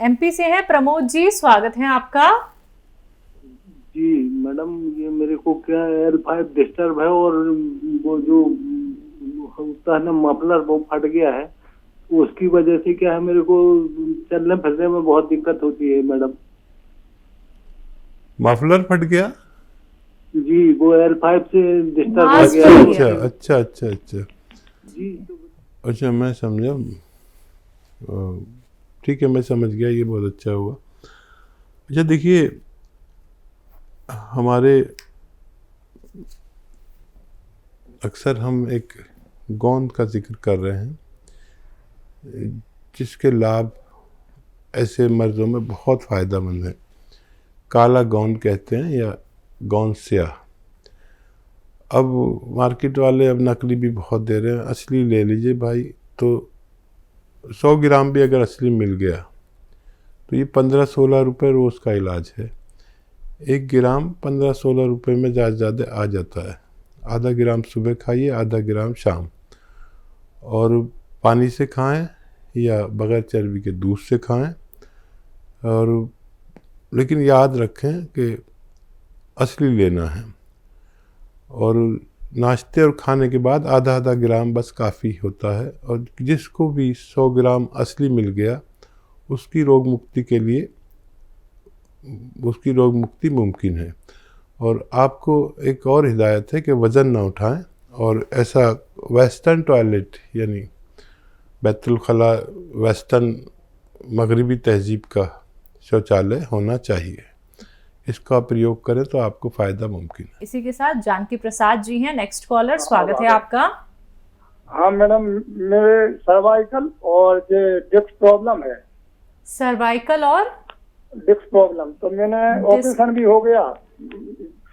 MP से हैं प्रमोद जी, स्वागत है आपका। जी मैडम, ये मेरे को क्या L5 डिस्टर्ब है और वो जो होता है ना मफलर, वो फट गया है। उसकी वजह से क्या है, मेरे को चलने फिरने में बहुत दिक्कत होती है मैडम। मफलर फट गया? जी, वो L5 से डिस्टर्ब हो मास्क गया फट है। गया। अच्छा अच्छा अच्छा जी अच्छा, मैं समझा। ठीक है, मैं समझ गया, ये बहुत अच्छा हुआ। अच्छा देखिए, हमारे अक्सर हम एक गोंद का जिक्र कर रहे हैं जिसके लाभ ऐसे मर्ज़ों में बहुत फ़ायदेमंद है। काला गोंद कहते हैं या गोंद स्याह। अब मार्केट वाले अब नकली भी बहुत दे रहे हैं, असली ले लीजिए भाई। तो 100 ग्राम भी अगर असली मिल गया तो ये 15-16 रुपये रोज़ का इलाज है। 1 ग्राम 15-16 रुपये में ज़्यादा आ जाता है। आधा ग्राम सुबह खाइए, आधा ग्राम शाम, और पानी से खाएं या बग़ैर चर्बी के दूध से खाएं। और लेकिन याद रखें कि असली लेना है, और नाश्ते और खाने के बाद आधा आधा ग्राम बस काफ़ी होता है। और जिसको भी 100 ग्राम असली मिल गया उसकी रोग मुक्ति के लिए उसकी रोग मुक्ति मुमकिन है। और आपको एक और हिदायत है कि वज़न ना उठाएं, और ऐसा वेस्टर्न टॉयलेट यानी बैतुल खला वेस्टर्न मगरिबी तहजीब का शौचालय होना चाहिए। इसका प्रयोग करें तो आपको फ़ायदा मुमकिन है। इसी के साथ जानकी प्रसाद जी हैं नेक्स्ट कॉलर, स्वागत है आपका। हाँ मैडम, मेरे सर्वाइकल और ये डिस्क प्रॉब्लम है। सर्वाइकल और डिस्क प्रॉब्लम तो मैंने ऑपरेशन भी हो गया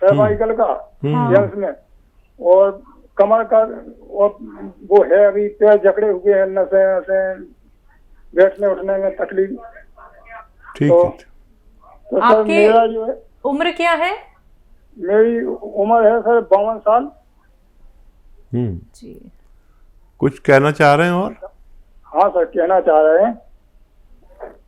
सर्वाइकल का जेंट्स में, और कमर का, और वो है अभी पैर जकड़े हुए हैं, नसें बैठने उठने में तकलीफ। ठीक तो, है। तो सर आपकी मेरा जो है, उम्र क्या है? मेरी उम्र है सर 52 साल। जी, कुछ कहना चाह रहे हैं? और हाँ सर, कहना चाह रहे हैं,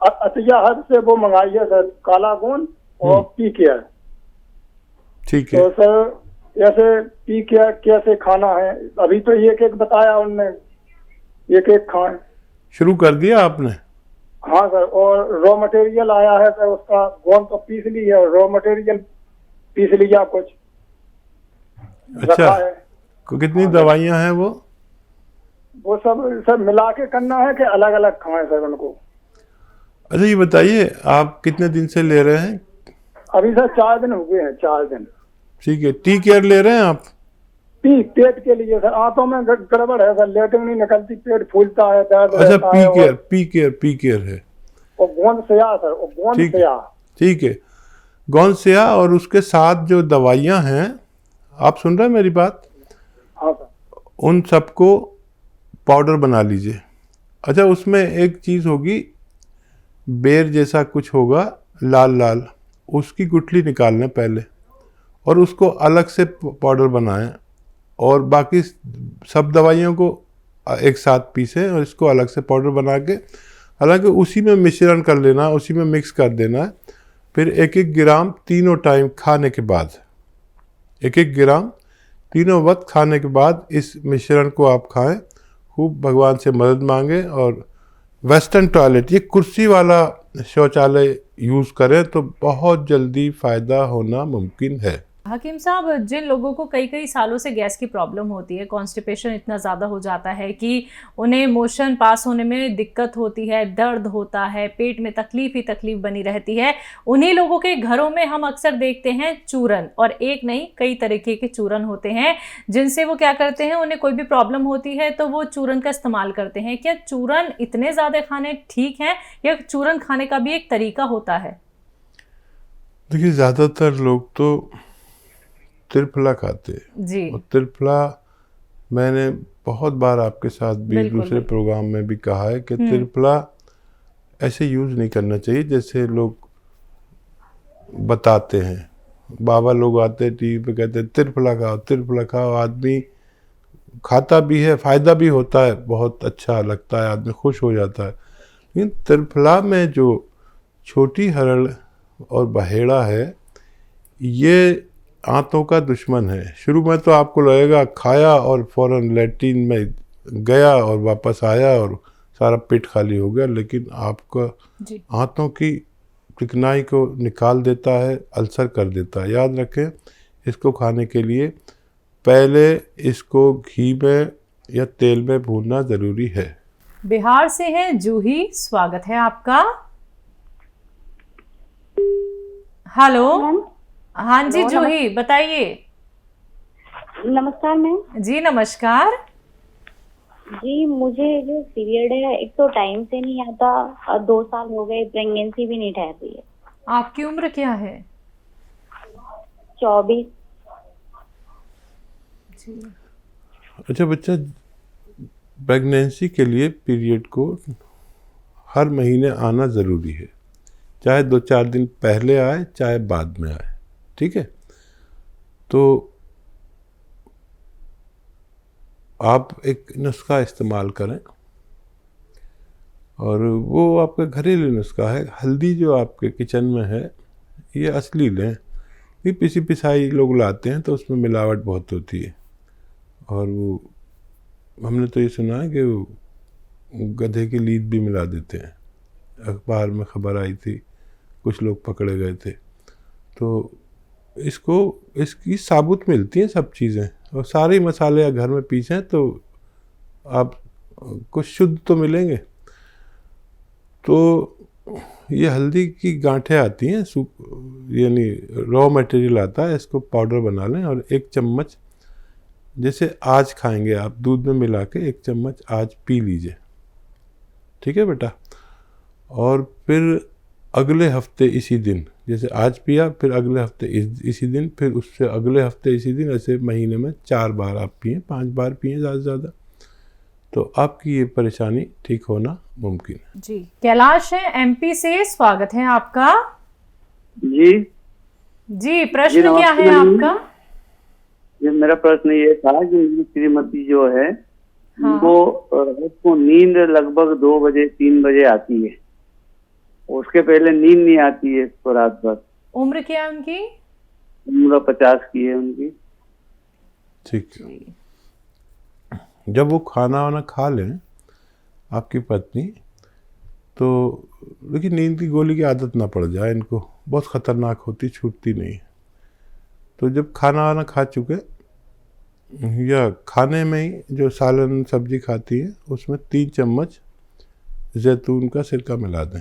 अतिया हद से वो मंगाई है सर, काला गोंद और पी केयर। ठीक है। तो सर ऐसे पी केयर कैसे खाना है? अभी तो एक एक बताया उनने, एक एक खाएं। शुरू कर दिया आपने? हाँ सर, और रॉ मटेरियल आया है सर, उसका गोंद तो पीस ली है, रॉ मटेरियल पीस लिया कुछ अच्छा, रखा है। कितनी दवाइयां हैं वो सब मिला के करना है कि अलग अलग खाएं सर उनको? अच्छा ये बताइए, आप कितने दिन से ले रहे हैं? अभी सर 4 दिन हो गए हैं, 4 दिन। ठीक है। टी केयर ले रहे हैं आप? पेट के लिए सर, आंतों में गड़बड़ है सर, लेटरिन नहीं निकलती, पेट फूलता है, दर्द अच्छा, रहता है। पी केयर है। और गोंद स्याह सर, और गोंद स्याह। ठीक है, गोंद स्याह और उसके साथ जो दवाइयां हैं, आप सुन रहे हैं मेरी बात? हाँ सर। उन सबको पाउडर बना लीजिए। अच्छा, उसमें एक चीज़ होगी, बेर जैसा कुछ होगा लाल लाल, उसकी गुठली निकाल लें पहले, और उसको अलग से पाउडर बनाएं, और बाकी सब दवाइयों को एक साथ पीसें और इसको अलग से पाउडर बना के, हालांकि उसी में मिश्रण कर लेना, उसी में मिक्स कर देना है। फिर 1-1 ग्राम तीनों टाइम खाने के बाद, 1-1 ग्राम तीनों वक्त खाने के बाद इस मिश्रण को आप खाएं। खूब भगवान से मदद मांगें, और वेस्टर्न टॉयलेट, ये कुर्सी वाला शौचालय यूज़ करें तो बहुत जल्दी फ़ायदा होना मुमकिन है। हकीम साहब, जिन लोगों को कई कई सालों से गैस की प्रॉब्लम होती है, कॉन्स्टिपेशन इतना ज़्यादा हो जाता है कि उन्हें मोशन पास होने में दिक्कत होती है, दर्द होता है, पेट में तकलीफ ही तकलीफ बनी रहती है, उन्हीं लोगों के घरों में हम अक्सर देखते हैं चूरन, और एक नहीं कई तरीके के चूरन होते हैं जिनसे वो क्या करते हैं, उन्हें कोई भी प्रॉब्लम होती है तो वो चूरन का इस्तेमाल करते हैं। क्या चूरन इतने ज़्यादा खाने ठीक हैं, या चूरन खाने का भी एक तरीका होता है? देखिए, ज़्यादातर लोग तो त्रिफला खाते हैं जी, और त्रिफला मैंने बहुत बार आपके साथ भी दूसरे प्रोग्राम में भी कहा है कि त्रिफला ऐसे यूज़ नहीं करना चाहिए जैसे लोग बताते हैं। बाबा लोग आते हैं टीवी पे, कहते हैं त्रिफला खाओ, त्रिफला खाओ। आदमी खाता भी है, फ़ायदा भी होता है, बहुत अच्छा लगता है, आदमी खुश हो जाता है। लेकिन त्रिफला में जो छोटी हरड़ और बहेड़ा है, ये आंतों का दुश्मन है। शुरू में तो आपको लगेगा खाया और फौरन लैट्रिन में गया और वापस आया और सारा पेट खाली हो गया, लेकिन आपका जी। आंतों की चिकनाई को निकाल देता है, अल्सर कर देता है। याद रखें, इसको खाने के लिए पहले इसको घी में या तेल में भूनना ज़रूरी है। बिहार से हैं जूही, स्वागत है आपका। हेलो। मैम, हाँ जी हेलो, जूही, बताइए। नमस्कार मैम जी नमस्कार। जी। मुझे जो पीरियड है एक तो टाइम से नहीं आता और 2 साल हो गए, प्रेगनेंसी भी नहीं ठहर रही है। आपकी उम्र क्या है? 24। जी। अच्छा बच्चा, प्रेगनेंसी के लिए पीरियड को हर महीने आना ज़रूरी है, चाहे 2-4 दिन पहले आए चाहे बाद में आए, ठीक है। तो आप एक नुस्खा इस्तेमाल करें, और वो आपका घरेलू नुस्खा है। हल्दी जो आपके किचन में है ये असली लें, ये पिसी पिसाई लोग लाते हैं तो उसमें मिलावट बहुत होती है, और वो हमने तो ये सुना है कि वो गधे की लीद भी मिला देते हैं। अखबार में खबर आई थी, कुछ लोग पकड़े गए थे। तो इसकी साबुत मिलती हैं सब चीज़ें, और सारे मसाले घर में पीसें तो आप कुछ शुद्ध तो मिलेंगे। तो ये हल्दी की गांठें आती हैं, यानी रॉ मटेरियल आता है, इसको पाउडर बना लें और 1 चम्मच, जैसे आज खाएंगे आप, दूध में मिला के 1 चम्मच आज पी लीजिए, ठीक है बेटा। और फिर अगले हफ्ते इसी दिन, जैसे आज पिया, फिर अगले हफ्ते इसी दिन, फिर उससे अगले हफ्ते इसी दिन, ऐसे महीने में 4 बार आप पिए, 5 बार पिए ज़्यादा से ज़्यादा, तो आपकी ये परेशानी ठीक होना मुमकिन है। जी। कैलाश है एमपी से, स्वागत है आपका। जी जी, प्रश्न जी, क्या है नमस्ते। आपका? ये मेरा प्रश्न ये था कि मेरी श्रीमती जो है हाँ। वो रात को नींद लगभग 2 बजे 3 बजे आती है, उसके पहले नींद नहीं आती है इसको रात भर। उम्र क्या है उनकी? उम्र 50 की है उनकी। ठीक है। जब वो खाना वाना खा लें आपकी पत्नी, तो लेकिन नींद की गोली की आदत ना पड़ जाए इनको, बहुत ख़तरनाक होती, छूटती नहीं। तो जब खाना वाना खा चुके, या खाने में ही जो सालन सब्जी खाती है उसमें 3 चम्मच जैतून का सिरका मिला दें,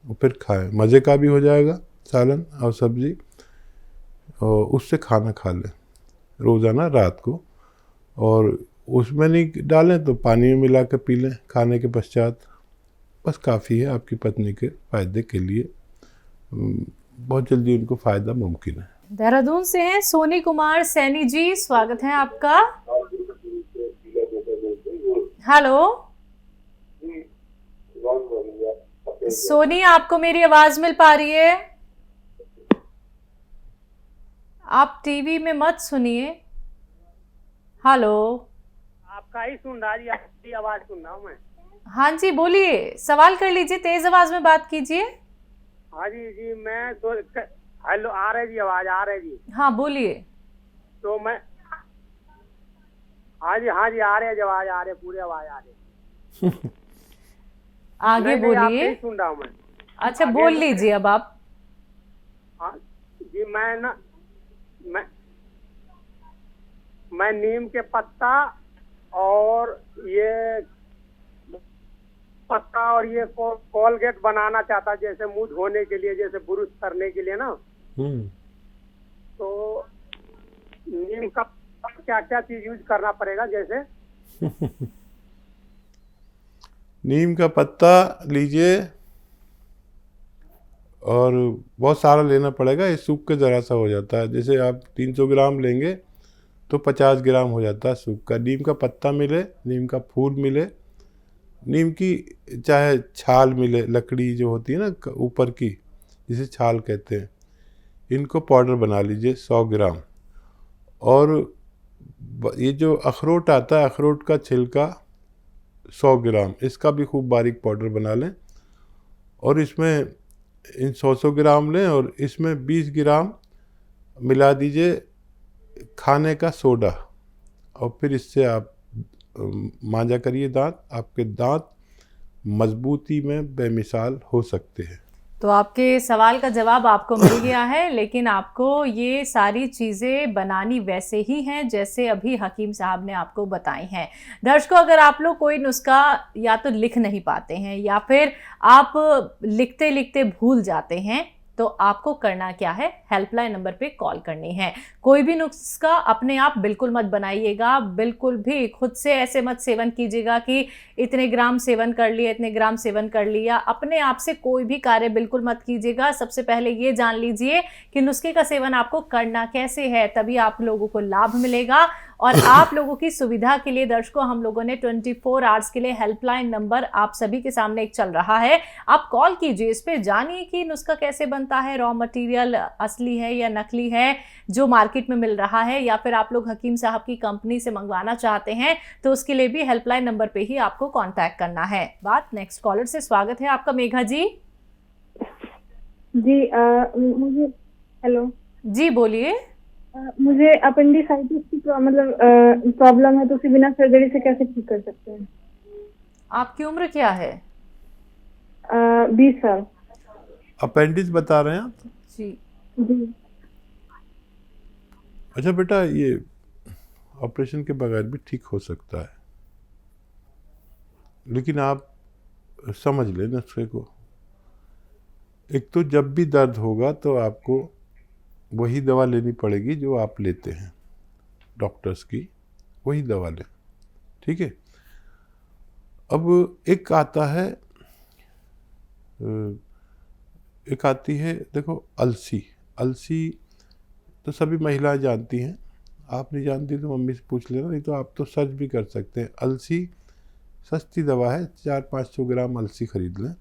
और फिर खाएं। मज़े का भी हो जाएगा सालन और सब्जी, और उससे खाना खा लें रोज़ाना रात को। और उसमें नहीं डालें तो पानी में मिला कर पी लें खाने के पश्चात, बस काफ़ी है आपकी पत्नी के फ़ायदे के लिए। बहुत जल्दी उनको फ़ायदा मुमकिन है। देहरादून से हैं सोनी कुमार सैनी जी, स्वागत है आपका। हेलो सोनी, आपको मेरी आवाज मिल पा रही है? आप टीवी में मत सुनिए। हेलो। आपका ही सुन रहा जी, आपकी आवाज सुन रहा हूँ मैं। हाँ जी बोलिए, सवाल कर लीजिए, तेज आवाज में बात कीजिए। हाँ जी जी, मैं तो हेलो आ रहे जी, आवाज आ रही जी। हाँ बोलिए। तो मैं हाँ जी आ रहे, आवाज आ रहे, पूरी आवाज आ रही। आगे नहीं, आपके बोलिए। ही सुन रहा हूँ मैं। अच्छा बोल लीजिए अब आप। हाँ जी, मैं नीम के पत्ता और ये कोलगेट बनाना चाहता, जैसे मुंह धोने के लिए, जैसे ब्रश करने के लिए ना। तो नीम का क्या क्या चीज यूज करना पड़ेगा जैसे? नीम का पत्ता लीजिए, और बहुत सारा लेना पड़ेगा, ये सूख के ज़रा सा हो जाता है। जैसे आप 300 ग्राम लेंगे तो 50 ग्राम हो जाता है सूख का। नीम का पत्ता मिले, नीम का फूल मिले, नीम की चाहे छाल मिले, लकड़ी जो होती है ना ऊपर की, जिसे छाल कहते हैं, इनको पाउडर बना लीजिए 100 ग्राम। और ये जो अखरोट आता है, अखरोट का छिलका 100 ग्राम, इसका भी खूब बारीक पाउडर बना लें। और इसमें इन 100 ग्राम लें और इसमें 20 ग्राम मिला दीजिए खाने का सोडा, और फिर इससे आप मांजा करिए दांत। आपके दांत मजबूती में बेमिसाल हो सकते हैं। तो आपके सवाल का जवाब आपको मिल गया है, लेकिन आपको ये सारी चीज़ें बनानी वैसे ही हैं जैसे अभी हकीम साहब ने आपको बताई हैं। दर्शकों, अगर आप लोग कोई नुस्खा या तो लिख नहीं पाते हैं या फिर आप लिखते लिखते भूल जाते हैं, तो आपको करना क्या है, हेल्पलाइन नंबर पे कॉल करनी है। कोई भी नुस्खा अपने आप बिल्कुल मत बनाइएगा, बिल्कुल भी खुद से ऐसे मत सेवन कीजिएगा कि इतने ग्राम सेवन कर लिया, इतने ग्राम सेवन कर लिया। अपने आप से कोई भी कार्य बिल्कुल मत कीजिएगा। सबसे पहले ये जान लीजिए कि नुस्खे का सेवन आपको करना कैसे है, तभी आप लोगों को लाभ मिलेगा। और आप लोगों की सुविधा के लिए दर्शकों, हम लोगों ने 24 आवर्स के लिए हेल्पलाइन नंबर आप सभी के सामने एक चल रहा है। आप कॉल कीजिए, इस पे जानिए कि नुस्खा कैसे बनता है, रॉ मटेरियल असली है या नकली है जो मार्केट में मिल रहा है, या फिर आप लोग हकीम साहब की कंपनी से मंगवाना चाहते हैं तो उसके लिए भी हेल्पलाइन नंबर पे ही आपको कांटेक्ट करना है। बात नेक्स्ट कॉलर से। स्वागत है आपका मेघा जी। जी मुझे हेलो जी बोलिए। मुझे अपेंडिसाइटिस की मतलब प्रॉब्लम है, तो उसे बिना सर्जरी से कैसे ठीक कर सकते हैं? आपकी उम्र क्या है? 20 साल। अपेंडिक्स बता रहे हैं आप? जी जी। अच्छा बेटा, ये ऑपरेशन के बगैर भी ठीक हो सकता है, लेकिन आप समझ लें नुस्खे को। एक तो जब भी दर्द होगा तो आपको वही दवा लेनी पड़ेगी जो आप लेते हैं डॉक्टर्स की, वही दवा लें, ठीक है। अब एक आता है, एक आती है देखो अलसी। अलसी तो सभी महिलाएं जानती हैं, आप नहीं जानती तो मम्मी से पूछ लेना, नहीं तो आप तो सर्च भी कर सकते हैं। अलसी सस्ती दवा है, 400-500 ग्राम अलसी खरीद लें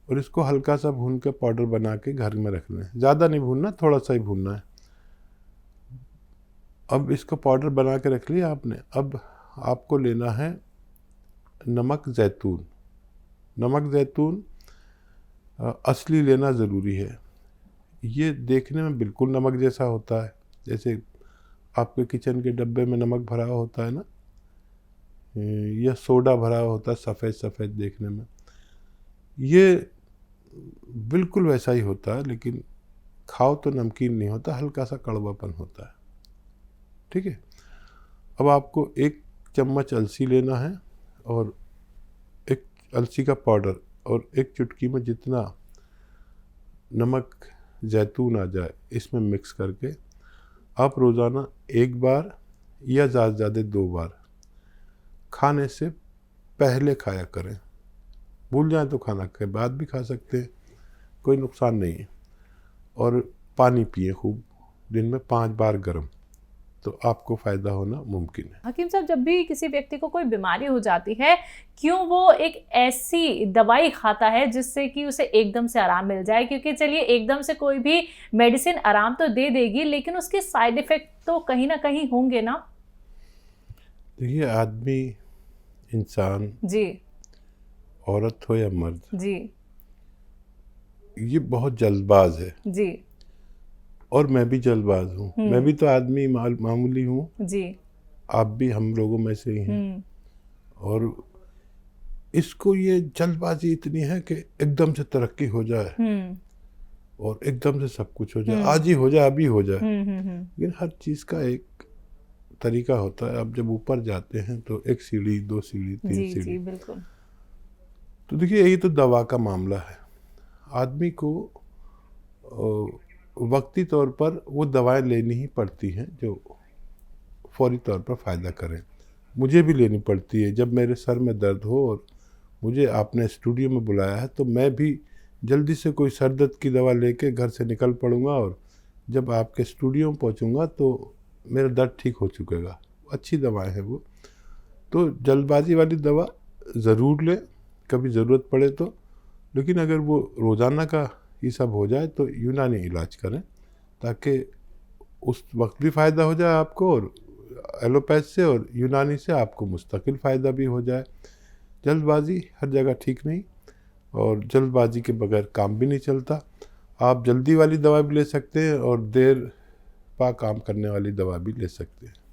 और इसको हल्का सा भून के पाउडर बना के घर में रख लें। ज़्यादा नहीं भूनना, थोड़ा सा ही भूनना है। अब इसको पाउडर बना के रख लिया आपने। अब आपको लेना है नमक ज़ैतून। नमक ज़ैतून असली लेना ज़रूरी है। ये देखने में बिल्कुल नमक जैसा होता है, जैसे आपके किचन के डब्बे में नमक भरा होता है ना, या सोडा भरा होता है सफ़ेद सफ़ेद देखने में, ये बिल्कुल वैसा ही होता है, लेकिन खाओ तो नमकीन नहीं होता, हल्का सा कड़वापन होता है, ठीक है। अब आपको 1 चम्मच अलसी लेना है और 1 अलसी का पाउडर और 1 चुटकी में जितना नमक ज़ैतून आ जाए इसमें मिक्स करके आप रोज़ाना 1 बार या ज़्यादा से ज़्यादा 2 बार खाने से पहले खाया करें। भूल जाएं तो खाना के बाद भी खा सकते हैं, कोई नुकसान नहीं है। और पानी पिए खूब, दिन में 5 बार गर्म, तो आपको फ़ायदा होना मुमकिन है। हकीम साहब, जब भी किसी व्यक्ति को कोई बीमारी हो जाती है, क्यों वो एक ऐसी दवाई खाता है जिससे कि उसे एकदम से आराम मिल जाए? क्योंकि चलिए एकदम से कोई भी मेडिसिन आराम तो दे देगी, लेकिन उसके साइड इफ़ेक्ट तो कहीं ना कहीं होंगे ना। देखिए, आदमी, इंसान जी, औरत हो या मर्द, जी, ये बहुत जल्दबाज है। जी, और मैं भी जल्दबाज हूँ। मैं भी तो आदमी मामूली हूँ, जी, आप भी हम लोगों में से ही हैं। और इसको ये जल्दबाजी इतनी है कि एकदम से तरक्की हो जाए और एकदम से सब कुछ हो जाए, आज ही हो जाए, अभी हो जाए। लेकिन हर चीज़ का एक तरीका होता है। अब जब ऊपर जाते हैं तो 1 सीढ़ी, 2 सीढ़ी, 3 जी, सीढ़ी। जी, बिल्कुल। तो देखिए, यही तो दवा का मामला है। आदमी को वक्ती तौर पर वो दवाएं लेनी ही पड़ती हैं जो फौरी तौर पर फ़ायदा करें। मुझे भी लेनी पड़ती है। जब मेरे सर में दर्द हो और मुझे आपने स्टूडियो में बुलाया है तो मैं भी जल्दी से कोई सर दर्द की दवा लेके घर से निकल पड़ूंगा, और जब आपके स्टूडियो में पहुंचूंगा तो मेरा दर्द ठीक हो चुकेगा। अच्छी दवाएं हैं वो। तो जल्दबाजी वाली दवा ज़रूर लें कभी ज़रूरत पड़े तो, लेकिन अगर वो रोज़ाना का ये सब हो जाए तो यूनानी इलाज करें, ताकि उस वक्त भी फ़ायदा हो जाए आपको, और एलोपैथ से और यूनानी से आपको मुस्तकिल फ़ायदा भी हो जाए। जल्दबाजी हर जगह ठीक नहीं। और जल्दबाजी के बगैर काम भी नहीं चलता। आप जल्दी वाली दवा भी ले सकते हैं और देर पा काम करने वाली दवा भी ले सकते हैं।